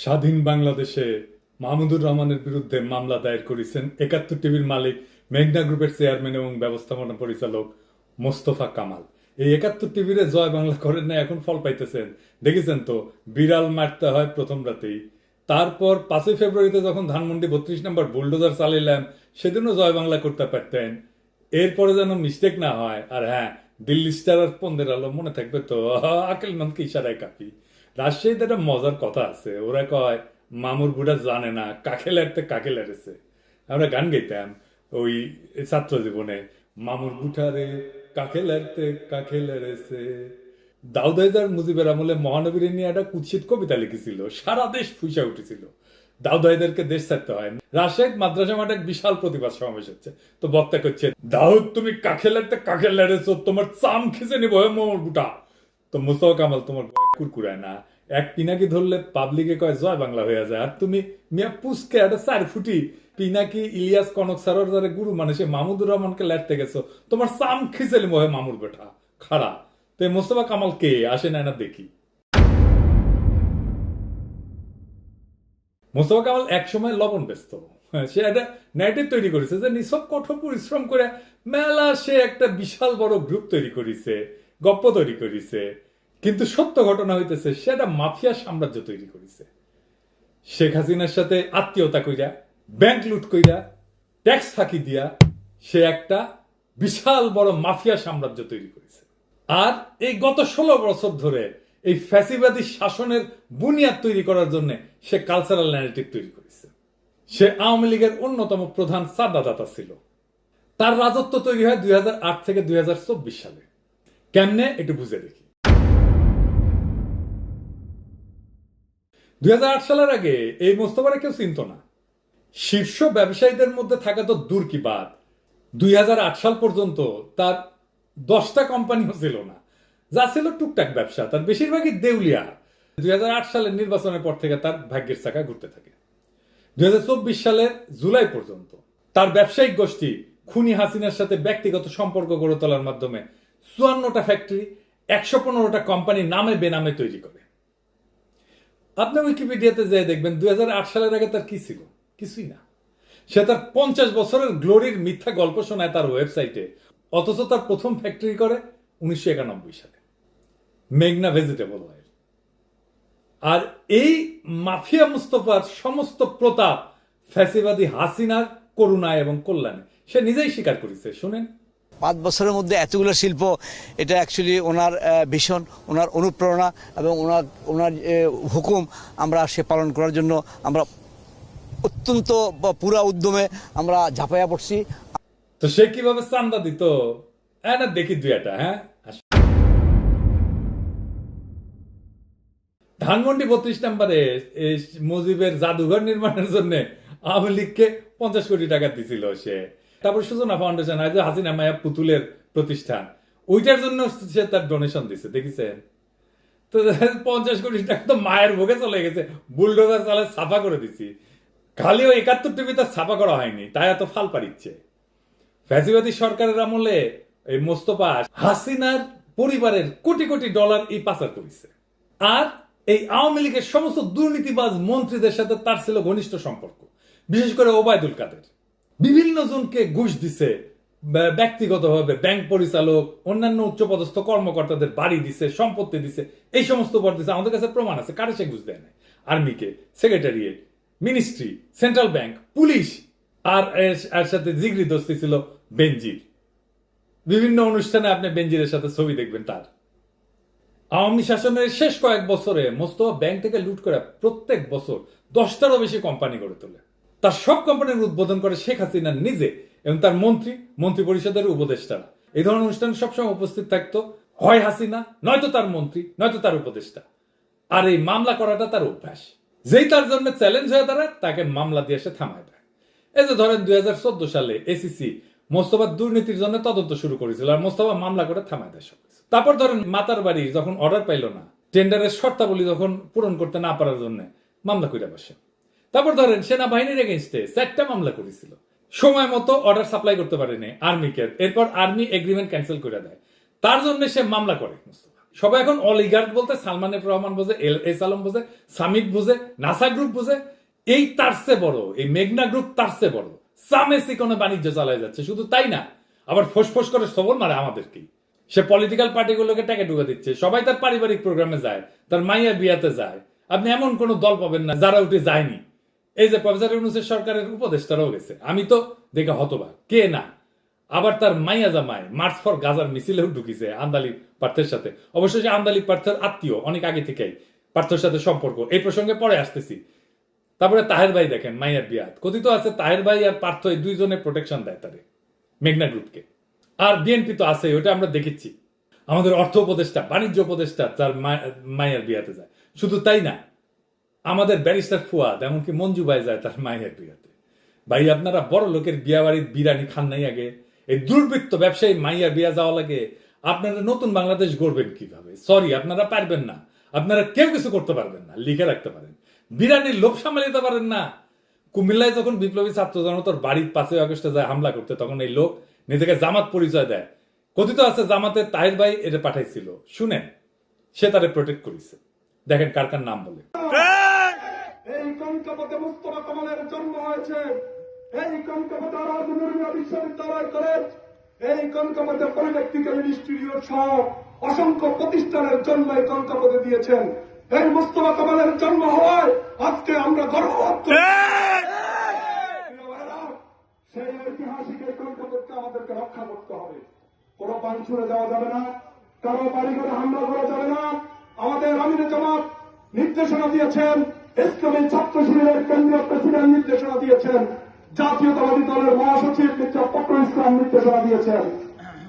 স্বাধীন বাংলাদেশে মাহমুদুর রহমানের বিরুদ্ধে মামলা দায়ের করেছেন ৭১ টিভির মালিক মেঘনা গ্রুপের চেয়ারম্যান এবং ব্যবস্থাপনা পরিচালক মোস্তফা কামাল। এই ৭১ টিভির জয় বাংলা করেন না, এখন ফল পাইতেছেন। দেখেছেন তো, বিড়াল মারতে হয় প্রথম রাতেই। তারপর ৫ই ফেব্রুয়ারিতে যখন ধানমন্ডি ৩২ নম্বর বুলডোজার চালাইলাম, সেদিনও জয় বাংলা করতে পারতেন। এরপরে যেন মিস্টেক না হয়। আর হ্যাঁ, দিল্লি স্টার আর পন্দের আলো মনে থাকবে তো, আকেলমনকে ইশারায় কাপি। রাজশাহীতে একটা মজার কথা আছে, ওরা কয় মামুর বুড়া জানে না কাকে লাড়তে কাকে লাড়েছে। আমরা গান গাইতাম ওই ছাত্র জীবনে, মামুর বুঠারে কাকে লাড়তে কাকে লাড়েছে। দাউদ হায়দার মুজিবের আমলে মহানবীর নিয়ে একটা কুৎসিত কবিতা লিখেছিল, সারা দেশ ফুঁসা উঠেছিল। দাউদ হায়দারকে দেশ ছাড়তে হয়। রাজশাহীর মাদ্রাসা মাঠে এক বিশাল প্রতিবাদ সমাবেশ হচ্ছে, তো বক্তা করছে, দাউদ তুমি কাকে লাড়তে কাকে লাড়েছো, তোমার চাম খিচে নিবো মামুর বুটা। তো মোস্তফা কামাল তোমার কুরকুরায় না, এক পিনাকি ধরলে পাবলিকে কয় জয় বাংলা হয়ে যায়, আর তুমি মিয়া পুষকে একটা ৪ ফুটি পিনাকি ইলিয়াস কনক সারোর যারা গুরু মানুষে মাহমুদুর রহমানকে লেটতে গেছো, তোমার চাম খিচেলি মহে মামুর বেটা খাড়া। তো মোস্তফা কামাল কে আসে না দেখি। মোস্তফা কামাল একসময় লবণ ব্যস্ত, সে একটা ন্যারেটিভ তৈরি করেছে যে নিছক কঠোর পরিশ্রম করে মেলা সে একটা বিশাল বড় গ্রুপ তৈরি করেছে, গপ্প তৈরি করেছে। কিন্তু সত্য ঘটনা হইতেছে সে একটা মাফিয়া সাম্রাজ্য তৈরি করেছে। শেখ হাসিনার সাথে আত্মীয়তা কইরা, ব্যাংক লুট কইরা, ট্যাক্স ফাঁকি দিয়া সে একটা বিশাল বড় মাফিয়া সাম্রাজ্য তৈরি করেছে। আর এই গত ১৬ বছর ধরে এই ফ্যাসিবাদী শাসনের বুনিয়াদ তৈরি করার জন্য সে কালচারাল ন্যারেটিভ তৈরি করেছে। সে আওয়ামী লীগের অন্যতম প্রধান চাঁদাদাতা ছিল। তার রাজত্ব তৈরি হয় ২০০৮ থেকে ২০২৪ সালে। কেমনে একটু বুঝে দেখি। ২০০৮ সালের আগে এই মোস্তফারে কেউ চিনত না। শীর্ষ ব্যবসায়ীদের মধ্যে থাকা তো দূর কি বাদ, ২০০৮ সাল পর্যন্ত তার 10টা কোম্পানিও ছিল না, যা ছিল টুকটাক ব্যবসা। তার বেশিরভাগই দেউলিয়া। ২০০৮ সালের নির্বাচনের পর থেকে তার ভাগ্যের চাকা ঘুরতে থাকে। ২০২৪ সালের জুলাই পর্যন্ত তার ব্যবসায়িক গোষ্ঠী খুনি হাসিনার সাথে ব্যক্তিগত সম্পর্ক গড়ে তোলার মাধ্যমে ৫৪টা ফ্যাক্টরি, ১১৫টা কোম্পানি নামে বেনামে তৈরি করে। আপনি উইকিপিডিয়াতে যেয়ে দেখবেন ২০০৮ সালের আগে তার কি ছিল, কিছুই না। সে তার ৫০ বছরের গ্লোরির মিথ্যা গল্প শোনায় তার ওয়েবসাইটে, অথচ তার প্রথম ফ্যাক্টরি করে ১৯৯১ সালে, মেঘনা ভেজিটেবল অয়েল। আর এই মাফিয়া মুস্তফার সমস্ত প্রতাপ ফ্যাসিবাদী হাসিনার করুণায় এবং কল্যাণে সে নিজেই স্বীকার করেছে। শুনেন, ৫ বছরের মধ্যে এতগুলো শিল্প, এটা অ্যাকচুয়ালি ওনার ভীষণ, ওনার অনুপ্রেরণা এবং ওনার হুকুম আমরা সে পালন করার জন্য আমরা অত্যন্ত পুরা উদ্যমে আমরা ঝাঁপাইয়া পড়ছি। তো সে কিভাবে চান্দা দিত না দেখি দুই একটা। হ্যাঁ, ধানমন্ডি ৩২ নম্বরে মুজিবের জাদুঘর নির্মাণের জন্য আওয়ামী লীগকে ৫০ কোটি টাকা দিছিল সে। তারপর সূচনা ফাউন্ডেশন আছে হাসিনা মায়া পুতুলের প্রতিষ্ঠান, ওইটার জন্য সে তার ডোনেশন দিছে, দেখেছেন তো। ৫০ কোটি টাকা তো মায়ের ভোগে চলে গেছে, বুলডোজার চালে সাফা করে দিছি। খালি ওই ৭১ টিভি তার ছাপা করা হয়নি, তাই এত ফাল পারিচ্ছে। ফ্যাসিবাদী সরকারের আমলে এই মোস্তফা হাসিনার পরিবারের কোটি কোটি ডলার এই পাচার করেছে। আর এই আওয়ামী লীগের সমস্ত দুর্নীতিবাজ মন্ত্রীদের সাথে তার ছিল ঘনিষ্ঠ সম্পর্ক, বিশেষ করে ওবায়দুল কাদের। বিভিন্ন জনকে ঘুষ দিছে, ব্যক্তিগতভাবে ব্যাংক পরিচালক, অন্যান্য উচ্চপদস্থ কর্মকর্তাদের বাড়ি দিছে, সম্পত্তি দিছে, এই সমস্ত উপর দিছে। আমাদের কাছে প্রমাণ আছে। কারে সে ঘুষ দেয় না? আর্মিকে, secretariat, ministry, central bank, police. আর এর সাথে জিগরি দোস্তি ছিল বেনজির। বিভিন্ন অনুষ্ঠানে আপনি বেনজিরের সাথে ছবি দেখবেন তার। আওয়ামী শাসনের শেষ কয়েক বছরে মোস্তফা ব্যাংক থেকে লুট করে প্রত্যেক বছর 10টারও বেশি কোম্পানি গড়ে তোলে। তার সব কোম্পানির উদ্বোধন করে শেখ হাসিনা নিজে এবং তার মন্ত্রী পরিষদের উপদেষ্টারা। এই ধরনের অনুষ্ঠানে সবসময় উপস্থিত থাকতো হয় হাসিনা, নয়তো তার মন্ত্রী, নয়তো তার উপদেষ্টা। আর এই মামলা করাটা তার অভ্যাস। যেই তার জন্য চ্যালেঞ্জ হয়ে দাঁড়ায় তাকে মামলা দিয়ে সে থামায় দেয়। এই যে ধরেন ২০১৪ সালে এসিসি মোস্তফার দুর্নীতির জন্য তদন্ত শুরু করেছিল, আর মোস্তফা মামলা করে থামায় দেয় সব। তারপর ধরেন মাতার বাড়ি যখন অর্ডার পাইল না, টেন্ডারের শর্তাবলী যখন পূরণ করতে না পারার জন্য মামলা করে বসে। তারপর ধরেন সেনাবাহিনীর এগেইনস্টে 4টা মামলা করেছিল, সময় মতো অর্ডার সাপ্লাই করতে পারেনি আর্মিকে। এরপর আর্মি এগ্রিমেন্ট ক্যান্সেল করে দেয়, তার জন্য সে মামলা করে। সবাই এখন অলিগার্ক বলতে সালমান এফ রহমান বোঝে, এস আলম বোঝে, সামিট বোঝে, নাসা গ্রুপ বোঝে। এই তার চেয়ে বড়, এই মেঘনা গ্রুপ তার চেয়ে বড়, সামেসি কোনো বাণিজ্য চালায় যাচ্ছে। শুধু তাই না, আবার ফোঁস করে সবল মারে আমাদেরকে। সে পলিটিক্যাল পার্টিগুলোকে টাকা ঢুকে দিচ্ছে। সবাই তার পারিবারিক প্রোগ্রামে যায়, তার মাইয়ার বিয়াতে যায়। আপনি এমন কোন দল পাবেন না যারা উঠে যায়নি। এই যে প্রফেসর ইউনূসের সরকারের উপদেষ্টারাও গেছে, আমি তো দেখে হতবাক, কে না। আবার তার মাইয়া জামাই মার্চ ফর গাজার মিছিলেও ঢুকিছে আন্দালিব পার্থের সাথে। অবশ্য সে আন্দালিব পার্থের আত্মীয়, অনেক আগে থেকেই পার্থের সাথে সম্পর্ক। এই প্রসঙ্গে পরে আসতেছি। তারপরে তাহের ভাই দেখেন মাইয়ার বিয়াত কথিত আছে, তাহের ভাই আর পার্থ এই দুইজনে প্রোটেকশন দেয় তারে, মেঘনা গ্রুপকে। আর বিএনপি তো আছে, ওটা আমরা দেখেছি। আমাদের অর্থ উপদেষ্টা, বাণিজ্য উপদেষ্টা তার মায়ের বিয়াতে যায়। শুধু তাই না, আমাদের ব্যারিস্টার ফুয়াদ, এমনকি মঞ্জু ভাই যায় তার মায়ের বিয়াতে। ভাই আপনারা বড় লোকের বিয়া বাড়ির বিরানি খান নাই আগে? এই দুর্বৃত্ত ব্যবসায়ী মাইয়ার বিয়া যাওয়া লাগে। আপনারা নতুন বাংলাদেশ গড়বেন কিভাবে? সরি, আপনারা পারবেন না। আপনারা কেউ কিছু করতে পারবেন না। লিখে রাখতে পারেন, বিরানির লোভ সামলে দিতে পারেন না। কুমিল্লায় যখন বিপ্লবী ছাত্র জনতার বাড়ির 5 আগস্টে যায় হামলা করতে, তখন এই লোক নিজেকে জামাত পরিচয় দেয়। কথিত আছে জামাতের তাহের ভাই এটা পাঠাইছিল। শুনেন, সে তারে প্রোটেক্ট করেছে। দেখেন কার কার নাম বলে। এই কনকপতে মুস্তফা কামালের জন্ম হয়েছে। এই কনকপতে রাজনৈতিক বিশ্ববিদ্যালয় কলেজ, এই কনকপতে পলিটেকনিক্যাল ইনস্টিটিউট সহ অসংখ্য প্রতিষ্ঠানের জন্ম এই কনকপতে দিয়েছেন। এই মুস্তফা কামালের জন্ম হওয়ায় আজকে আমরা গর্ববোধ করি। সেই ঐতিহাসিক এই কনকপতকে আমাদেরকে রক্ষা করতে হবে। কোন পান ছুড়ে যাওয়া যাবে না, কারো বাড়ি ঘরে হামলা করা যাবে না। আমাদের আমিরে জামাত নির্দেশনা দিয়েছেন, ইসলামী ছাত্র শিবিরের কেন্দ্রীয় প্রেসিডেন্ট নির্দেশনা দিয়েছেন, জাতীয়তাবাদী দলের মহাসচিব মির্জা ফখরুল ইসলাম নির্দেশনা দিয়েছেন,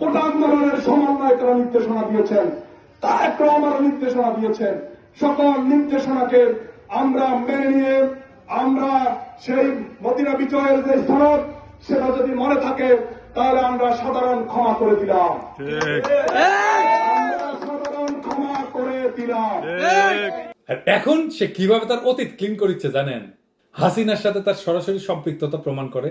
কোটা আন্দোলনের সমন্বয়করা নির্দেশনা দিয়েছেন, তারেক রহমান নির্দেশনা দিয়েছেন। সকল নির্দেশনাকে আমরা মেনে নিয়ে আমরা সেই মদিনা বিজয়ের যে সনদ, সেটা যদি মনে থাকে তাহলে আমরা সাধারণ ক্ষমা করে দিলাম। সাধারণ ক্ষমা করে দিলাম। এখন সে কিভাবে তার অতীত ক্লিন করেছে জানেন? হাসিনার সাথে তার সরাসরি সম্পৃক্ততা প্রমাণ করে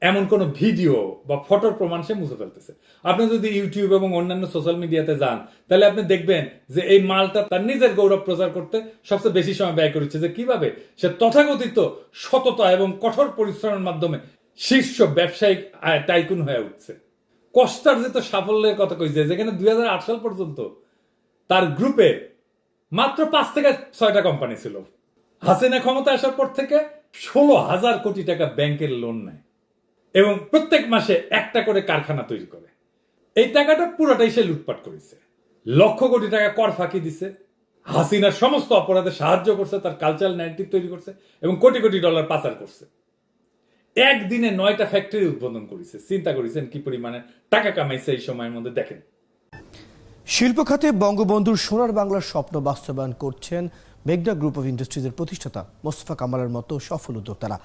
এমন কোন ভিডিও বা ফটোর প্রমাণ সে মুছে ফেলতেছে। আপনি যদি ইউটিউব এবং অন্যান্য সোশ্যাল মিডিয়াতে যান, তাহলে আপনি দেখবেন যে এই মালটা তার নিজের গৌরব প্রচার করতে সবচেয়ে বেশি সময় ব্যয় করেছে। যে কিভাবে সে তথাকথিত সততা এবং কঠোর পরিশ্রমের মাধ্যমে শীর্ষ ব্যবসায়িক টাইকুন হয়ে উঠছে। কষ্টার্জিত সাফল্যের কথা কইছে, যেখানে 2008 সাল পর্যন্ত তার গ্রুপে মাত্র 5 থেকে 6টা কোম্পানি ছিল। হাসিনা ক্ষমতা আসার পর থেকে 16,000 কোটি টাকা ব্যাংকের লোন নেয় এবং প্রত্যেক মাসে একটা করে কারখানা তৈরি করে। এই টাকাটা পুরোটাই সে লুটপাট করেছে। লক্ষ কোটি টাকা কর ফাঁকি দিছে, হাসিনার সমস্ত অপরাধে সাহায্য করছে, তার কালচারাল ন্যারেটিভ তৈরি করছে এবং কোটি কোটি ডলার পাচার করছে। একদিনে 9টা ফ্যাক্টরি উদ্বোধন করেছে। চিন্তা করেছেন কি পরিমাণে টাকা কামাইছে এই সময়ের মধ্যে। দেখেন, শিল্প খাতে বঙ্গবন্ধুর সোনার বাংলার স্বপ্ন বাস্তবায়ন করছেন মেঘনা গ্রুপ অফ ইন্ডাস্ট্রিজের প্রতিষ্ঠাতা মোস্তফা কামালের মতো সফল উদ্যোক্তারা।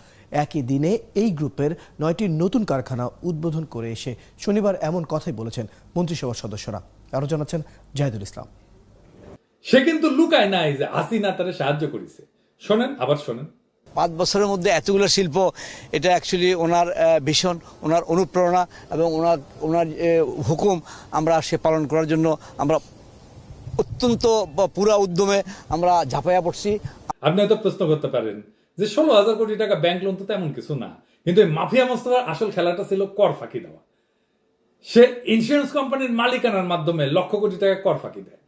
একই দিনে এই গ্রুপের 9টি নতুন কারখানা উদ্বোধন করে এসে শনিবার এমন কথাই বলেছেন মন্ত্রিসভার সদস্যরা। আরো জানাচ্ছেন জাহিদুল ইসলাম। সে কিন্তু লুকায় নাই যে হাসিনা তারে সাহায্য করেছে। শোনেন, আবার শোনেন। 5 বছরের মধ্যে এতগুলো শিল্প, এটা অ্যাকচুয়ালি ওনার ভিশন, ওনার অনুপ্রেরণা এবং ওনার হুকুম আমরা সে পালন করার জন্য আমরা অত্যন্ত পুরা উদ্যমে আমরা ঝাঁপাইয়া পড়ছি। আপনি হয়তো প্রশ্ন করতে পারেন যে 16,000 কোটি টাকা ব্যাংক লোন তো তেমন কিছু না, কিন্তু এই মাফিয়া মোস্তফার আসল খেলাটা ছিল কর ফাঁকি দেওয়া। সে ইন্স্যুরেন্স কোম্পানির মালিকানার মাধ্যমে লক্ষ কোটি টাকা কর ফাঁকি দেয়।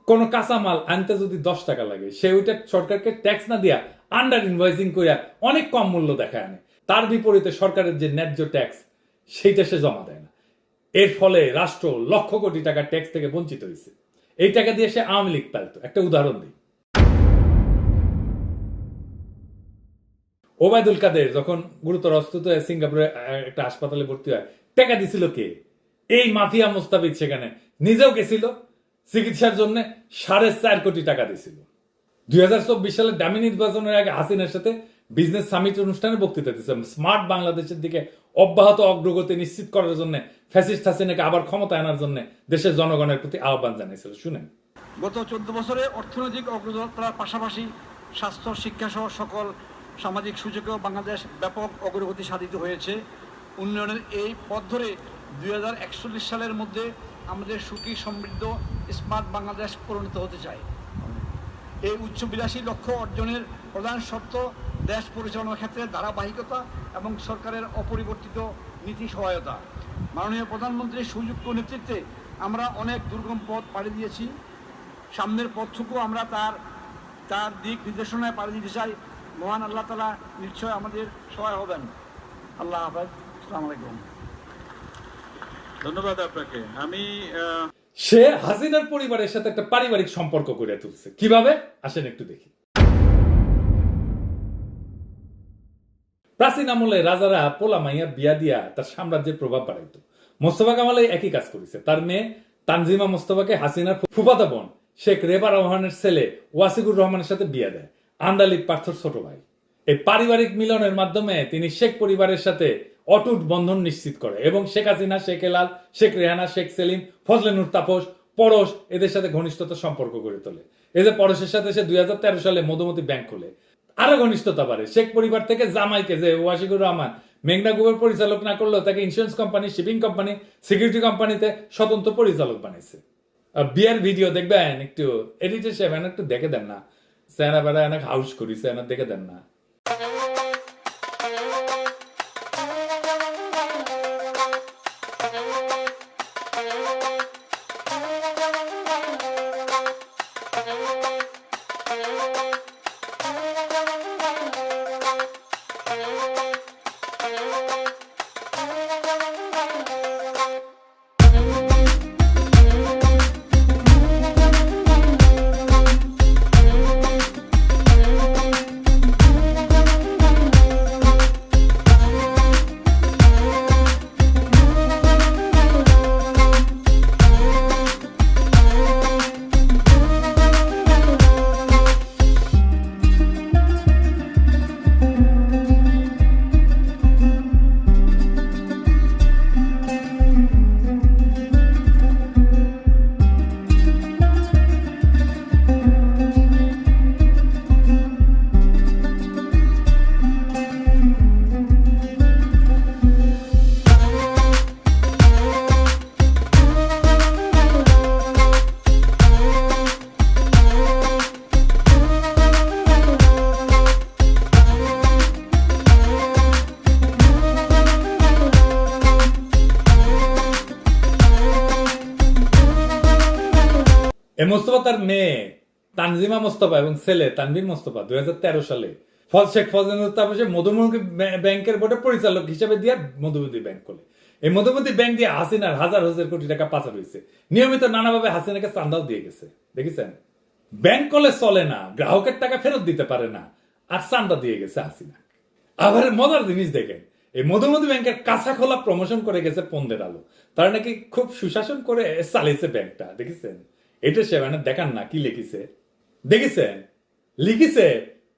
কোন কাঁচা মাল আনতে যদি 10 টাকা লাগে, সে ওইটা সরকারকে ট্যাক্স না দিয়া আন্ডার ইনভয়েসিং করিয়া অনেক কম মূল্য দেখায় আনে। তার বিপরীতে সরকারের যে ন্যায্য ট্যাক্স, সেইটা সে জমা দেয় না। এর ফলে রাষ্ট্র লক্ষ কোটি টাকা ট্যাক্স থেকে বঞ্চিত হয়েছে। এই টাকা দিয়ে সে আওয়ামী লীগ পালত। একটা উদাহরণ দিই, ওবায়দুল কাদের যখন গুরুতর অসুস্থ হয়ে সিঙ্গাপুরে একটা হাসপাতালে ভর্তি হয়, টাকা দিছিল কে? এই মাফিয়া মোস্তাফিজ সেখানে নিজেও গেছিল চিকিৎসার জন্য, 4.5 কোটি টাকা দিছিল। 2024 সালে দামি নির্বাচনের আগে হাসিনার সাথে বিজনেস সামিট অনুষ্ঠানে বক্তৃতা দিয়েছেন স্মার্ট বাংলাদেশের দিকে অব্যাহত অগ্রগতি নিশ্চিত করার জন্য ফ্যাসিস্ট হাসিনাকে আবার ক্ষমতা আনার জন্য দেশের জনগণের প্রতি আহ্বান জানিয়েছিল। শুনেন। গত 14 বছরে অর্থনৈতিক অগ্রযাত্রার পাশাপাশি স্বাস্থ্য, শিক্ষা সহ সকল সামাজিক সুযোগেও বাংলাদেশ ব্যাপক অগ্রগতি সাধিত হয়েছে। উন্নয়নের এই পথ ধরে 2041 সালের মধ্যে আমাদের সুখী সমৃদ্ধ স্মার্ট বাংলাদেশ পরিণত হতে চাই। এই উচ্চবিলাসী লক্ষ্য অর্জনের প্রধান শর্ত দেশ পরিচালনার ক্ষেত্রে ধারাবাহিকতা এবং সরকারের অপরিবর্তিত নীতি সহায়তা। মাননীয় প্রধানমন্ত্রীর সুযোগ্য নেতৃত্বে আমরা অনেক দুর্গম পথ পাড়ি দিয়েছি। সামনের পথটুকু আমরা তার দিক নির্দেশনায় পাড়ি দিতে চাই। মহান আল্লাহ তাআলা নিশ্চয় আমাদের সহায় হবেন। আল্লাহ হাফেজ। আসসালামু আলাইকুম। ধন্যবাদ আপনাকে। সে হাসিনার পরিবারের সাথে একটা পারিবারিক সম্পর্ক গড়ে তুলছে কিভাবে, আসেন একটু দেখি। প্রাচীন আমলে রাজারা পোলা মাইয়া বিয়া দিয়া তার সাম্রাজ্যের প্রভাব বাড়াইত। মোস্তফা কামাল একই কাজ করেছে। তার মেয়ে তানজিমা মোস্তফাকে হাসিনার ফুফাতো বোন শেখ রেবা রহমানের ছেলে ওয়াসিকুর রহমানের সাথে বিয়া দেয়, আন্দালিব পার্থর ছোট ভাই। এই পারিবারিক মিলনের মাধ্যমে তিনি শেখ পরিবারের সাথে অটুট বন্ধন নিশ্চিত করে এবং শেখ হাসিনা, শেখ হেলাল, শেখ রেহানা, শেখ সেলিম, ফজলে নূর তাপস, পরশ এদের সাথে ঘনিষ্ঠতা সম্পর্ক গড়ে তোলে। এই যে পরশের সাথে সে 2013 সালে মধুমতি ব্যাংক খোলে, আরো ঘনিষ্ঠতা বাড়ে। শেখ পরিবার থেকে জামাইকে যে ওয়াসিকুর রহমান মেঘনা গ্রুপের পরিচালক না করলেও তাকে insurance company, shipping company, security কোম্পানিতে স্বতন্ত্র পরিচালক বানাইছে। বিয়ার ভিডিও দেখবেন একটু, এডিটর সাহেব একটু দেখে দেন না, সেনা বেড়া অনেক হাউস করিছে, দেখে দেন না। মোস্তফা তার মেয়ে তানজিমা মোস্তফা এবং ছেলে তানভীর মোস্তফা 2013 সালে শেখ ফজলুল তাপসে মধুমতি ব্যাংকের বোর্ডে পরিচালক হিসেবে দিয়ে মধুমতি ব্যাংক খোলে। এই মধুমতি ব্যাংক দিয়ে হাসিনার হাজার হাজার কোটি টাকা পাচার হয়েছে। নিয়মিত নানাভাবে হাসিনাকে চান্দাও দিয়ে গেছে, দেখেছেন। ব্যাংক কলে চলে না, গ্রাহকের টাকা ফেরত দিতে পারে না, আর চান্দা দিয়ে গেছে হাসিনা। আবার মজার জিনিস দেখেন, এই মধুমতি ব্যাংকের কাঁচা খোলা প্রমোশন করে গেছে পন্দের আলো। তারা নাকি খুব সুশাসন করে চালিয়েছে ব্যাংকটা, দেখেছেন। এটা সে দেখান না কি লিখিছে, দেখেছেন। লিখিছে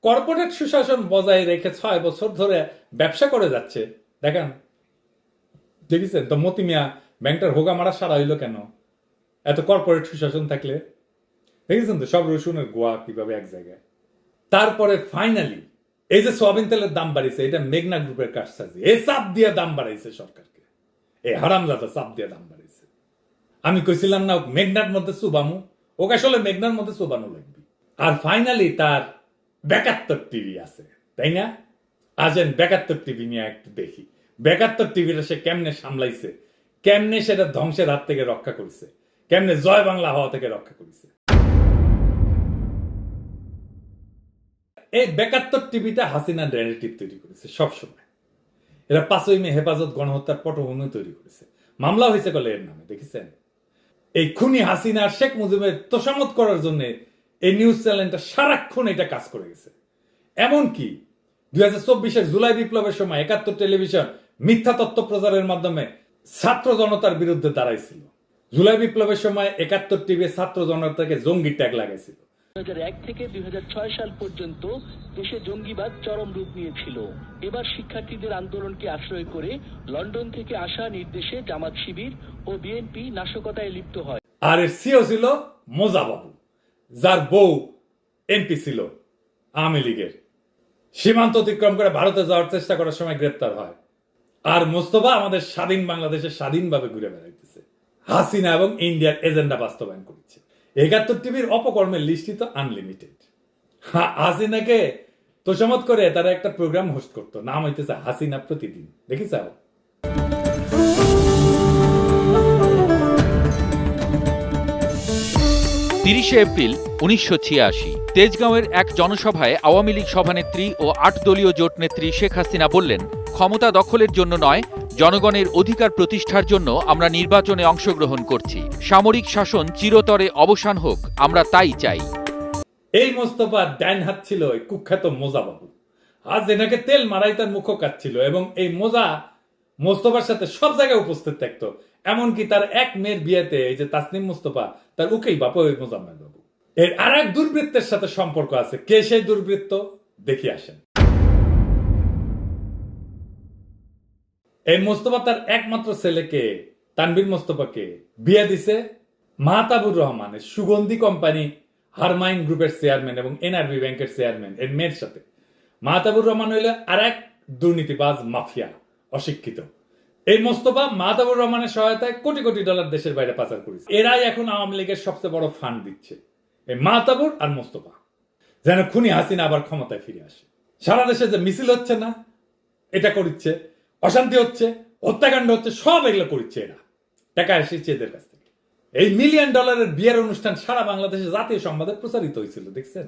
কর্পোরেট সুশাসন বজায় রেখে 6 বছর ধরে ব্যবসা করে যাচ্ছে, দেখেন, দেখেছেন। তো মতি মিয়া ব্যাংকটার হোগা মারা সারা হইলো কেন এত কর্পোরেট সুশাসন থাকলে, দেখেছেন তো সব রসুনের গোয়া কিভাবে এক জায়গায়। তারপরে ফাইনালি এই যে সোয়াবিন তেলের দাম বাড়িয়েছে, এটা মেঘনা গ্রুপের কারসাজি। এই চাপ দিয়ে দাম বাড়াইছে সরকারকে, এই হারামজাদা চাপ দিয়ে দাম বাড়াইছে। আমি কইছিলাম না মেঘনার মধ্যে চুবামু, ওকে আসলে মেঘনার মধ্যে চুবানো লাগবে। আর ফাইনালি তার 72 টিভি আছে, তাই না? আসেন 72 টিভি নিয়ে একটু দেখি 72 টিভিটা সে কেমনে সামলাইছে, কেমনে সেটা ধ্বংসের হাত থেকে রক্ষা করেছে, কেমনে জয় বাংলা হওয়া থেকে রক্ষা করেছে। এই 72 টিভিটা হাসিনা ন্যারেটিভ তৈরি করেছে সবসময়। এরা 5ই মে হেফাজত গণহত্যার পটভূমি তৈরি করেছে, মামলা হয়েছে বলে এর নামে, দেখেছেন। এই খুনি হাসিনা আর শেখ মুজিবের তোষামত করার জন্য এই নিউজ চ্যানেলটা সারাক্ষণ এটা কাজ করে গেছে। এমনকি 2024-এর জুলাই বিপ্লবের সময় 71 টেলিভিশন মিথ্যা তথ্য প্রচারের মাধ্যমে ছাত্র জনতার বিরুদ্ধে দাঁড়াইছিল। জুলাই বিপ্লবের সময় 71 টিভি ছাত্র জনতাকে জঙ্গি ট্যাগ লাগাইছিল। 2001 থেকে 2006 সাল পর্যন্ত দেশে জঙ্গিবাদ চরম রূপ নিয়েছিল। এবার শিক্ষার্থীদের আন্দোলনকে আশ্রয় করে লন্ডন থেকে আসা নির্দেশে জামাত শিবির ও বিএনপি নাশকতায় লিপ্ত হয়। আর এর সিও ছিল মোজা বাবু, যার বউ এমপি ছিল আওয়ামী লীগের। সীমান্ত অতিক্রম করে ভারতে যাওয়ার চেষ্টা করার সময় গ্রেপ্তার হয়। আর মোস্তফা আমাদের স্বাধীন বাংলাদেশে স্বাধীনভাবে ঘুরে বেড়াইতেছে, হাসিনা এবং ইন্ডিয়ার এজেন্ডা বাস্তবায়ন করছে। ৭১ টিভির অপকর্মের লিস্টই তো আনলিমিটেড। হাসিনাকে তোষামত করে তারা একটা প্রোগ্রাম হোস্ট করতো, নাম হইতেছে হাসিনা প্রতিদিন, দেখিস? ৩০শে এপ্রিল ১৯৮৬ তেজগাঁওয়ের এক জনসভায় আওয়ামী লীগ সভানেত্রী ও ৮ দলীয় জোট নেত্রী শেখ হাসিনা বললেন, ক্ষমতা দখলের জন্য নয়, জনগণের অধিকার প্রতিষ্ঠার জন্য আমরা নির্বাচনে অংশগ্রহণ করছি। সামরিক শাসন চিরতরে অবসান হোক, আমরা তাই চাই। এই মোস্তফার ডাইন হাত ছিল ওই কুখ্যাত মোজা বাবু। আজ এনাকে তেল মারাই তার মুখ কাটছিল এবং এই মোজা মোস্তফার সাথে সব জায়গায় উপস্থিত থাকতো। এমনকি তার এক মেয়ের বিয়েতে এই যে তাসনিম মোস্তফা, তার উকিল বাপু ওই মোজাম্মেল বাবু। এর আর এক দুর্বৃত্তের সাথে সম্পর্ক আছে। কে সেই দুর্বৃত্ত দেখি আসেন। এই মোস্তফা তার একমাত্র ছেলেকে তানভীর মোস্তফাকে বিয়ে দিছে মাহতাবুর রহমানের সুগন্ধি কোম্পানি হারমাইন গ্রুপের চেয়ারম্যান এবং এনআরবি ব্যাংকের চেয়ারম্যান এর মেয়ের সাথে। মাহতাবুর রহমান হইলে আর এক দুর্নীতিবাজ মাফিয়া, অশিক্ষিত। এই মোস্তফা মাহতাবুর রহমানের সহায়তায় কোটি কোটি ডলার দেশের বাইরে পাচার করেছে। এরাই এখন আওয়ামী লীগের সবচেয়ে বড় ফান্ড দিচ্ছে, এই মাহতাবুর আর মোস্তফা, যেন খুনি হাসিনা আবার ক্ষমতায় ফিরে আসে। সারা দেশে যে মিছিল হচ্ছে না, এটা করছে, অশান্তি হচ্ছে, হত্যাকাণ্ড হচ্ছে, সব এগুলো করছে এরা, টাকা এসেছে এদের কাছ থেকে। এই $1 মিলিয়ন বিয়ের অনুষ্ঠান সারা বাংলাদেশে জাতীয় সংবাদে প্রচারিত হয়েছিল, দেখছেন?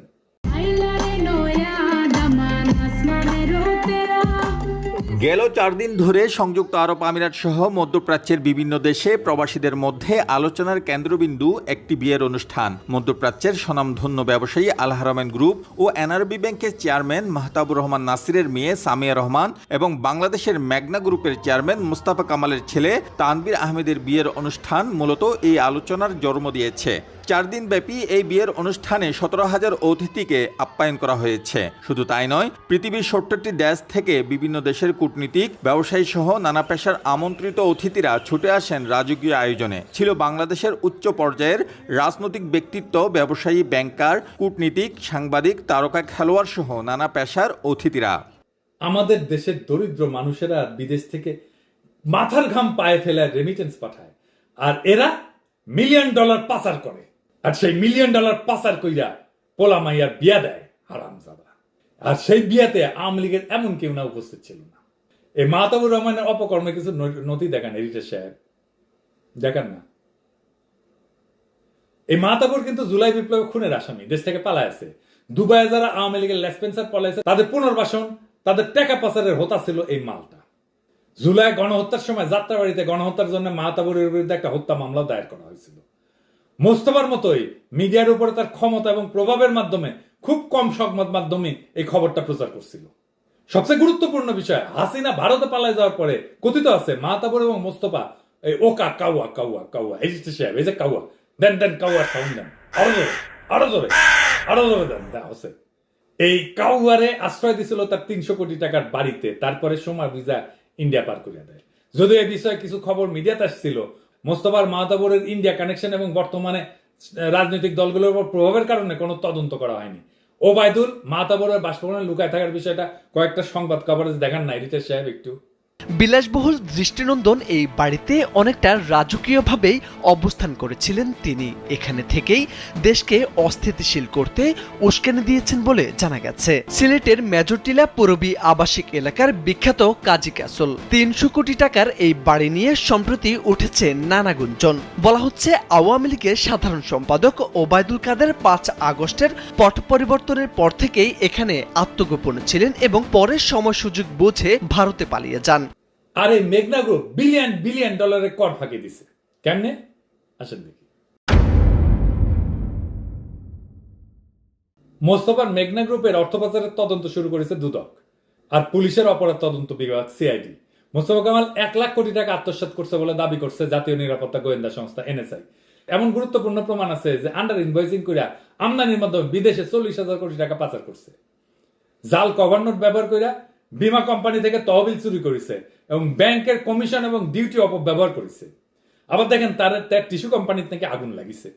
গেল 4 দিন ধরে সংযুক্ত আরব আমিরাত সহ মধ্যপ্রাচ্যের বিভিন্ন দেশে প্রবাসীদের মধ্যে আলোচনার কেন্দ্রবিন্দু একটি বিয়ের অনুষ্ঠান। মধ্যপ্রাচ্যের স্বনামধন্য ব্যবসায়ী আল হারামাইন গ্রুপ ও এনআরবি ব্যাংকের চেয়ারম্যান মাহতাবুর রহমান নাসিরের মেয়ে সামিয়া রহমান এবং বাংলাদেশের মেঘনা গ্রুপের চেয়ারম্যান মুস্তাফা কামালের ছেলে তানভীর আহমেদের বিয়ের অনুষ্ঠান মূলত এই আলোচনার জন্ম দিয়েছে। 4 দিন ব্যাপী এই বিয়ের অনুষ্ঠানে 17,000 অতিথিকে আপ্যায়ন করা হয়েছে। শুধু তাই নয়, পৃথিবীর 70টি দেশ থেকে বিভিন্ন দেশের কূটনীতিক, ব্যবসায়ী সহ নানা পেশার আমন্ত্রিত অতিথিরা ছুটে আসেন রাজকীয় আয়োজনে। ছিল বাংলাদেশের উচ্চ পর্যায়ের রাজনৈতিক ব্যক্তিত্ব, ব্যবসায়ী, ব্যাংকার, কূটনীতিক, সাংবাদিক, তারকা খেলোয়াড় সহ নানা পেশার অতিথিরা। আমাদের দেশের দরিদ্র মানুষেরা বিদেশ থেকে মাথার ঘাম পায়ে ফেলে রেমিটেন্স পাঠায়, আর এরা $1 মিলিয়ন পাচার করে, আর সেই $1 মিলিয়ন পাচার কইরা পোলা মাইয়ার বিয়া দেয় হারামজাদা। আর সেই বিয়াতে আওয়ামী লীগের এমন কেউ না উপস্থিত ছিল না। এই মাহতাবুর রহমানের অপকর্মে কিছু নথি দেখান এডিটর সাহেব, দেখান না। এই মাহতাবুর কিন্তু জুলাই বিপ্লবে খুনের আসামি, দেশ থেকে পালায় আছে। দুবাইয়ে যারা আওয়ামী লীগের লেসপেন্সার পলাইছে তাদের পুনর্বাসন, তাদের টাকা পাচারের হোতা ছিল এই মালটা। জুলাই গণহত্যার সময় যাত্রাবাড়িতে গণহত্যার জন্য মাহতাবুরের বিরুদ্ধে একটা হত্যা মামলা দায়ের করা হয়েছিল। মোস্তফার মতোই মিডিয়ার উপরে তার ক্ষমতা এবং প্রভাবের মাধ্যমে খুব কম সংবাদ মাধ্যমে এই খবরটা প্রচার করছিল। সবচেয়ে গুরুত্বপূর্ণ বিষয়, হাসিনা ভারতে পালায় যাওয়ার পরে কথিত আছে মাহতাবুর এবং মোস্তফা এই ওকা কাউয়া কাউয়া কাউয়া, এই সাহেব এই যে কাউয়া দেন দেন কাউয়ার সাউন্ড দেন, আরো জোরে আরো জোরে আরো জোরে দেন, দেওয়া হচ্ছে। এই কাউয়ারে আশ্রয় দিছিল তার 300 কোটি টাকার বাড়িতে, তারপরে সময় ভিসা ইন্ডিয়া পার করিয়া দেয়। যদিও এই বিষয়ে কিছু খবর মিডিয়াতে আসছিল, মোস্তফার মাহতাবুরের ইন্ডিয়া কানেকশন এবং বর্তমানে রাজনৈতিক দলগুলোর উপর প্রভাবের কারণে কোনো তদন্ত করা হয়নি। ওবায়দুল মাহতাবুরের বাসভবনে লুকায় থাকার বিষয়টা কয়েকটা সংবাদ কভারেজ দেখান না এডিটর সাহেব একটু। বিলাসবহুল দৃষ্টিনন্দন এই বাড়িতে অনেকটা রাজকীয়ভাবেই অবস্থান করেছিলেন তিনি। এখানে থেকেই দেশকে অস্থিতিশীল করতে উস্কানি দিয়েছেন বলে জানা গেছে। সিলেটের মেজরটিলা পূরবী আবাসিক এলাকার বিখ্যাত কাজী ক্যাসল 300 কোটি টাকার এই বাড়ি নিয়ে সম্প্রতি উঠেছে নানা গুঞ্জন। বলা হচ্ছে আওয়ামী লীগের সাধারণ সম্পাদক ওবায়দুল কাদের 5 আগস্টের পট পরিবর্তনের পর থেকেই এখানে আত্মগোপনে ছিলেন এবং পরে সময় সুযোগ বুঝে ভারতে পালিয়ে যান। আর এই মেঘনা গ্রুপ $1 বিলিয়ন কর ফাঁকি দিছে কেমনে, আসেন দেখি। মোস্তফার মেঘনা গ্রুপের অর্থ পাচারের তদন্ত শুরু করেছে দুদক আর পুলিশের অপরাধ তদন্ত বিভাগ সিআইডি। মোস্তফা কামাল 1 লাখ কোটি টাকা আত্মসাৎ করছে বলে দাবি করছে জাতীয় নিরাপত্তা গোয়েন্দা সংস্থা এনএসআই। এমন গুরুত্বপূর্ণ প্রমাণ আছে যে আন্ডার ইনভয়েসিং করে আমদানির মাধ্যমে বিদেশে 40,000 কোটি টাকা পাচার করছে। জাল কভার নোট ব্যবহার করে বীমা কোম্পানি থেকে তহবিল চুরি করেছে এবং ব্যাংকের কমিশন এবং ডিউটি অপব্যবহার করেছে। আবার দেখেন তার টিস্যু কোম্পানির থেকে আগুন লাগিছে,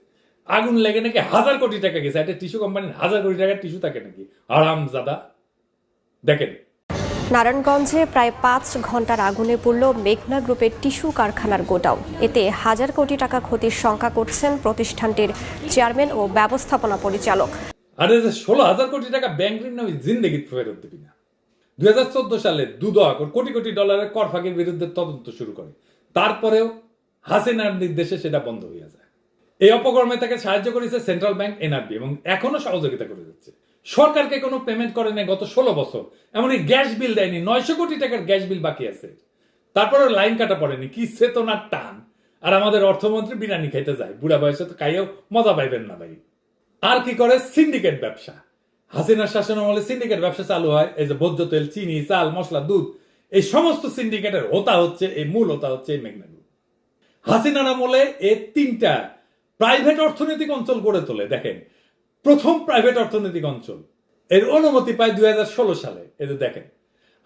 আগুন লেগে নাকি 1000 কোটি টাকা গেছে। একটা টিস্যু কোম্পানির 1000 কোটি টাকার টিস্যু থাকে নাকি, হারামজাদা। দেখেন নারায়ণগঞ্জে প্রায় 5 ঘন্টার আগুনে পুড়ল মেঘনা গ্রুপের টিস্যু কারখানার গোডাউন। এতে হাজার কোটি টাকা ক্ষতির শঙ্কা করছেন প্রতিষ্ঠানটির চেয়ারম্যান ও ব্যবস্থাপনা পরিচালক। আরে 16,000 কোটি টাকা ব্যাংক ঋণ আমি জিন্দেগি ফেরত দিবি না। 2014 সালে কোটি কোটি ডলারের কর ফাঁকির বিরুদ্ধে তদন্ত শুরু করে, তারপরেও হাসিনার নির্দেশে সেটা বন্ধ হয়ে যায়। এই অপকর্মে তাকে সাহায্য করেছে সেন্ট্রাল ব্যাংক, এনআরবি এবং এখনো সহযোগিতা করে যাচ্ছে। সরকারকে কোনো পেমেন্ট করে নেই গত 16 বছর, এমনই গ্যাস বিল দেয়নি, 900 কোটি টাকার গ্যাস বিল বাকি আছে। তারপরে লাইন কাটা পড়েনি, কি চেতনার টান। আর আমাদের অর্থমন্ত্রী বিরিয়ানি খাইতে যায়, বুড়া বয়সে তো খাইয়েও মজা পাইবেন না ভাই। আর কি করে সিন্ডিকেট ব্যবসা। হাসিনার শাসন আমলে সিন্ডিকেট ব্যবসা চালু হয়। এই যে ভোজ্য তেল, চিনি, চাল, মশলা, দুধ, এই সমস্ত সিন্ডিকেটের হোতা হচ্ছে এই মূল হোতা হচ্ছে এই মেঘনা গ্রুপ। হাসিনার আমলে এই 3টা প্রাইভেট অর্থনৈতিক অঞ্চল গড়ে তোলে। দেখেন, প্রথম প্রাইভেট অর্থনৈতিক অঞ্চল এর অনুমতি পায় 2016 সালে। এতে দেখেন,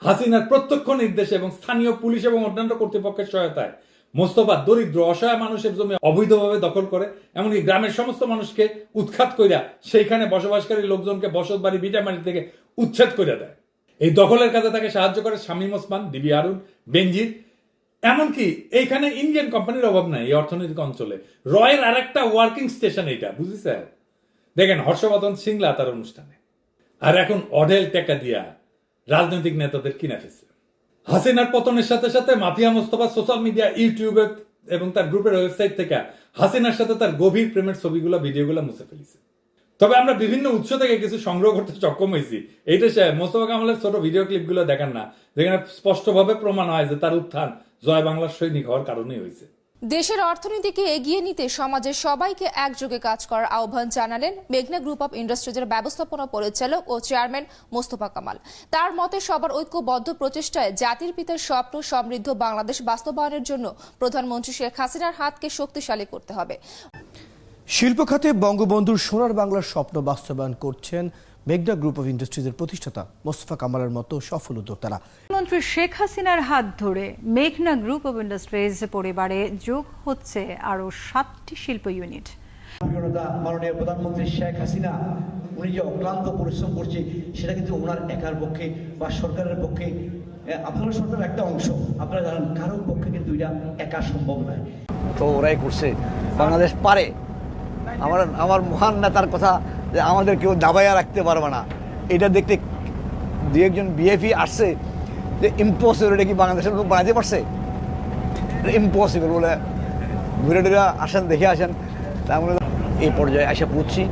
হাসিনার প্রত্যক্ষ নির্দেশে এবং স্থানীয় পুলিশ এবং অন্যান্য কর্তৃপক্ষের সহায়তায় মোস্তফা দরিদ্র অসহায় মানুষের জমি অবৈধভাবে দখল করে, এমনকি গ্রামের সমস্ত মানুষকে উৎখাত কইরা সেইখানে বসবাসকারী লোকজনকে বসত বাড়ি ভিটামারি থেকে উচ্ছেদ করে দেয়। এই দখলের কাজে তাকে সাহায্য করে শামীম ওসমান, ডিবি হারুন, বেনজির। এমনকি এইখানে ইন্ডিয়ান কোম্পানির অভাব নাই এই অর্থনৈতিক অঞ্চলে। রয়ের আর একটা ওয়ার্কিং স্টেশন এইটা, বুঝেছে? দেখেন হর্ষবর্ধন সিংলা তার অনুষ্ঠানে। আর এখন অঢেল টাকা দিয়া রাজনৈতিক নেতাদের কিনে ফেলছে। হাসিনার পতনের সাথে সাথে মাফিয়া মোস্তফা সোশ্যাল মিডিয়া, ইউটিউবে এবং তার গ্রুপের ওয়েবসাইট থেকে হাসিনার সাথে তার গভীর প্রেমের ছবিগুলো, ভিডিওগুলো মুছে ফেলেছে। তবে আমরা বিভিন্ন উৎস থেকে কিছু সংগ্রহ করতে সক্ষম হয়েছি। এইটা মোস্তফা কামালের ছোট ভিডিও ক্লিপগুলো দেখেন না, যেখানে স্পষ্টভাবে প্রমাণ হয় যে তার উত্থান জয় বাংলার সৈনিক হওয়ার কারণেই হয়েছে। দেশের অর্থনীতিকে এগিয়ে নিতে সমাজের সবাইকে একযোগে কাজ করার আহ্বান জানালেন মেঘনা গ্রুপ অব ইন্ডাস্ট্রিজের ব্যবস্থাপনা পরিচালক ও চেয়ারম্যান মোস্তফা কামাল। তার মতে সবার ঐক্যবদ্ধ প্রচেষ্টায় জাতির পিতার স্বপ্ন সমৃদ্ধ বাংলাদেশ বাস্তবায়নের জন্য প্রধানমন্ত্রী শেখ হাসিনার হাতকে শক্তিশালী করতে হবে। শিল্প খাতে বঙ্গবন্ধুর সোনার বাংলার স্বপ্ন বাস্তবায়ন করছেন মেঘনা গ্রুপ অব ইন্ডাস্ট্রিজের প্রতিষ্ঠাতা মোস্তফা কামালের মতো সফল উদ্যোক্তারা। প্রধানমন্ত্রী শেখ হাসিনার হাত ধরে মেঘনা গ্রুপ অব ইন্ডাস্ট্রিজ পরিবারে যোগ হচ্ছে আরো 7টি শিল্প ইউনিট। মাননীয় প্রধানমন্ত্রী শেখ হাসিনা উনি যে অক্লান্ত পরিশ্রম করছে সেটা কিন্তু ওনার একার পক্ষে বা সরকারের পক্ষে, আপনারা সরকারের একটা অংশ, আপনারা জানেন কারোর পক্ষে কিন্তু এটা একা সম্ভব নয়। তো ওরাই করছে, বাংলাদেশ পারে। আমার মহান নেতার কথা যে আমাদের কেউ দাবাইয়া রাখতে পারবে না, এটা দেখতে 2-1জন বিএফি আসছে যে ইম্পসিবল, এটা কি বাংলাদেশের লোক বানাতে পারছে? ইম্পসিবল বলে ঘুরে টুরে আসেন, দেখে আসেন। তার মানে এই পর্যায়ে এসে পৌঁছছি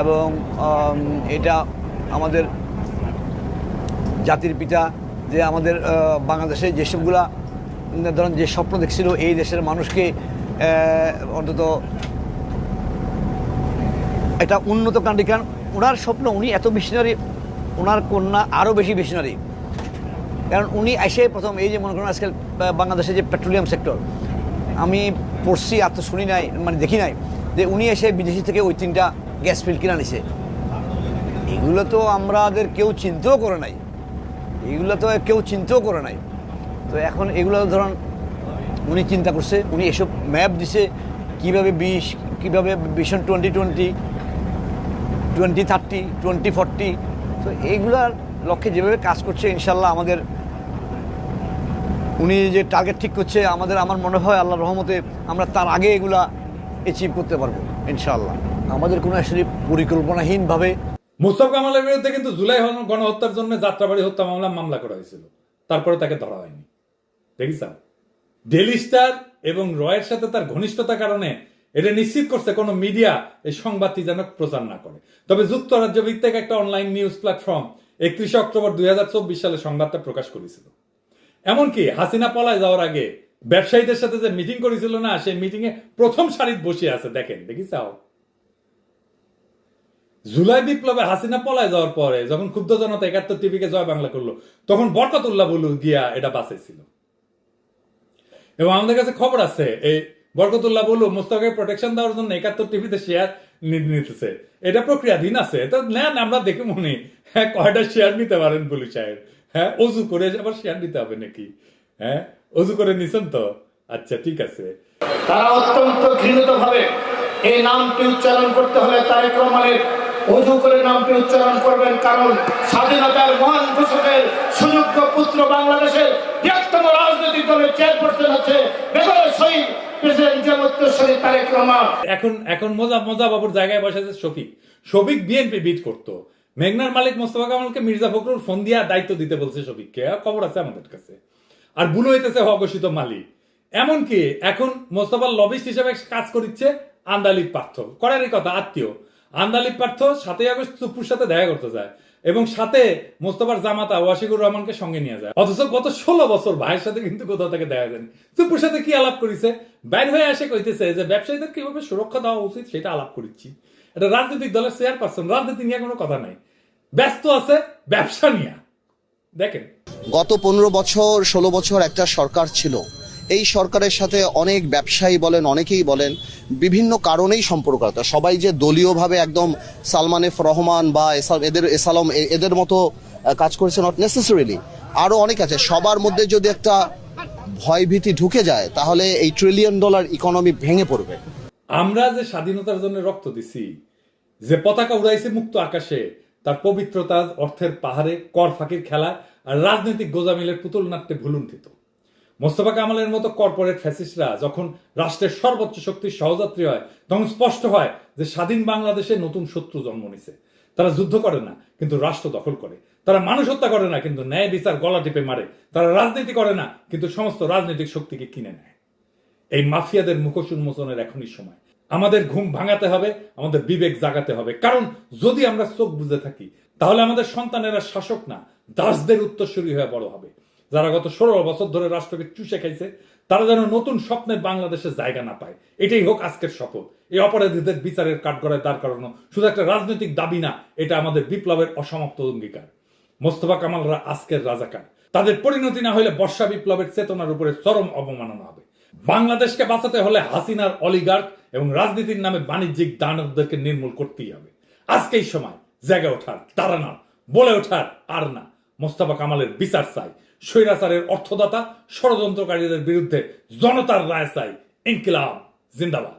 এবং এটা আমাদের জাতির পিতা যে আমাদের বাংলাদেশে যেসবগুলা ধরেন যে স্বপ্ন দেখছিল এই দেশের মানুষকে অন্তত একটা উন্নত কান্ট্রি, কারণ ওনার স্বপ্ন, উনি এত মিশনারি, ওনার কন্যা আরও বেশি মিশনারি। কারণ উনি এসে প্রথম এই যে মনে করেন আজকাল বাংলাদেশের যে পেট্রোলিয়াম সেক্টর, আমি পড়ছি আর তো শুনি নাই, মানে দেখি নাই যে উনি এসে বিদেশি থেকে ওই 3টা গ্যাস ফিল্ড কিনে নিছে। এগুলো তো আমাদের কেউ চিন্তাও করে নাই, তো এখন এগুলো ধরুন উনি চিন্তা করছে, উনি এসব ম্যাপ দিছে কীভাবে কীভাবে ভিশন 2020, 2030, 2040, তো এইগুলার লক্ষ্যে যেভাবে কাজ করছে ইনশাল্লাহ আমাদের উনি যে টার্গেট ঠিক করছে আমার মনে হয় আল্লাহর রহমতে আমরা তার আগে এগুলা অ্যাচিভ করতে পারবো ইনশাল্লাহ। আমাদের কোনো আসলে পরিকল্পনাহীনভাবে মোস্তফা কামালের বিরুদ্ধে কিন্তু জুলাই গণহত্যার জন্য যাত্রাবাড়ি হত্যা মামলা করা হয়েছিল, তারপরে তাকে ধরা হয়নি। দেখিস ডেইলি স্টার এবং রয়ের সাথে তার ঘনিষ্ঠতার কারণে এটা নিশ্চিত করছে কোন মিডিয়া এই সংবাদটি যেন প্রচার না করে। তবে যুক্তরাজ্য ভিত্তিক একটা অনলাইন নিউজ প্ল্যাটফর্ম 31 অক্টোবর 2024 সালে সংবাদটা প্রকাশ করেছিল। এমনকি হাসিনা পলায় যাওয়ার আগে ব্যবসায়ীদের সাথে যে মিটিং করেছিল না, সেই মিটিং এ প্রথম সারিতে বসে আছে। দেখেন, দেখিসাও জুলাই বিপ্লবে হাসিনা পলায় যাওয়ার পরে যখন ক্ষুব্ধ জনতা 71 টিভিকে জয় বাংলা করলো, তখন বরকতুল্লাহ বলু গিয়া এটা বাঁচাইছিল। এবং আমাদের কাছে খবর আছে এই বরকতুল্লাহ বলু মোস্তফাকে প্রোটেকশন দেওয়ার জন্য 71 টিভিতে শেয়ার নিতেছে। এটা প্রক্রিয়াধীন আছে, এটা নেন, আমরা দেখে মনে কয়টা শেয়ার নিতে পারেন বলু সাহেব। হ্যাঁ, অজু করে আবার শেয়ার নিতে হবে নাকি? হ্যাঁ, অজু করে নিছেন তো? আচ্ছা, ঠিক আছে। তারা অত্যন্ত ঘৃণিত ভাবে এই নামটি উচ্চারণ করতে হলে তারেক রহমানের অজু করে নামটি উচ্চারণ করবেন, কারণ স্বাধীনতার মহান ঘোষকের সুযোগ্য পুত্র বাংলাদেশের বৃহত্তম রাজনৈতিক দলের চেয়ারপারসন আছে বেগম শহীদ প্রেসিডেন্ট জামাতুল তারেক রহমান। এখন মজা বাবুর জায়গায় বসেছে শফিক বিএনপি বিট করতো। মেঘনার মালিক মোস্তফা কামালকে মির্জা ফখরুল ফোন দিয়া দায়িত্ব দিতে বলছে শফিককে, খবর আছে আমাদের কাছে। আর বুলো হইতেছে অঘোষিত মালিক। এমনকি এখন মোস্তফার লবিস্ট হিসেবে কাজ করছে আন্দালিব পার্থ, করারই কথা আত্মীয়। আন্দালিব পার্থ 7ই আগস্ট চুপ্পুর সাথে দেখা করতে যায় এবং সাথে মোস্তফার জামাতা ওয়াশিকুর রহমানকে সঙ্গে নিয়ে যায়। অথচ গত 16 বছর ভাইয়ের সাথে কিন্তু কোথাও থেকে দেখা যায়নি। চুপ্পুর সাথে কি আলাপ করেছে, বাইর হয়ে আসে কইতেছে যে ব্যবসায়ীদের কিভাবে সুরক্ষা দেওয়া উচিত সেটা আলাপ করছি। এটা রাজনৈতিক দলের চেয়ারপারসন, রাজনীতি নিয়ে কোনো কথা নাই, ব্যস্ত আছে ব্যবসা নিয়ে। দেখেন গত 15 বছর 16 বছর একটা সরকার ছিল, এই সরকারের সাথে অনেক ব্যবসায়ী বলেন, অনেকেই বলেন বিভিন্ন কারণেই সম্পর্ক আছে। সবাই যে দলীয়ভাবে একদম সালমান এফ রহমান বা এসালম এদের মতো কাজ করেছে নট নেসেসারিলি, আরো অনেক আছে। সবার মধ্যে যদি একটা ভয়ভীতি ঢুকে যায় তাহলে এই $1 ট্রিলিয়ন ইকোনমি ভেঙে পড়বে। আমরা যে স্বাধীনতার জন্য রক্ত দিছি, যে পতাকা উড়াইছে মুক্ত আকাশে, তার পবিত্রতা অর্থের পাহাড়ে, কর ফাঁকির খেলা আর রাজনৈতিক গোজামিলের পুতুল নাট্যে ভুলুণ্ঠিত। মোস্তফা কামালের মতো কর্পোরেট ফ্যাসিস্টরা যখন রাষ্ট্রের সর্বোচ্চ শক্তির সহযাত্রী হয় তখন স্পষ্ট হয় যে স্বাধীন বাংলাদেশে নতুন শত্রু জন্ম নিছে। তারা যুদ্ধ করে না কিন্তু রাষ্ট্র দখল করে, তারা মানুষ হত্যা করে না কিন্তু ন্যায় বিচার গলা টিপে মারে, তারা রাজনীতি করে না কিন্তু সমস্ত রাজনৈতিক শক্তিকে কিনে নেয়। এই মাফিয়াদের মুখোশ উন্মোচনের এখনই সময়। আমাদের ঘুম ভাঙাতে হবে, আমাদের বিবেক জাগাতে হবে, কারণ যদি আমরা চোখ বুঝে থাকি তাহলে আমাদের সন্তানেরা শাসক না দাসদের উত্তরসূরি হয়ে বড় হবে। যারা গত 16 বছর ধরে রাষ্ট্রকে চুষে খাইছে তারা যেন নতুন স্বপ্নের বাংলাদেশে জায়গা না পায়, এটাই হোক আজকের শপথ। এই অপরাধীদের বিচারের কাঠগড়ায় দাঁড় করানো শুধু একটা রাজনৈতিক দাবি না, এটা আমাদের বিপ্লবের অসমাপ্ত অঙ্গীকার। মোস্তফা কামালরা আজকের রাজাকার, তাদের পরিণতি না হলে বর্ষা বিপ্লবের চেতনার উপরে চরম অবমাননা হবে। বাংলাদেশকে বাঁচাতে হলে হাসিনার অলিগার্ক এবং রাজনীতির নামে বাণিজ্যিক দানবদেরকে নির্মূল করতেই হবে। আজকেই সময় জেগে ওঠার, দাঁড়ানোর, বলে ওঠার আর না। মোস্তফা কামালের বিচার চাই, স্বৈরাচারের অর্থদাতা ষড়যন্ত্রকারীদের বিরুদ্ধে জনতার রায় চাই। ইনকিলাব জিন্দাবাদ।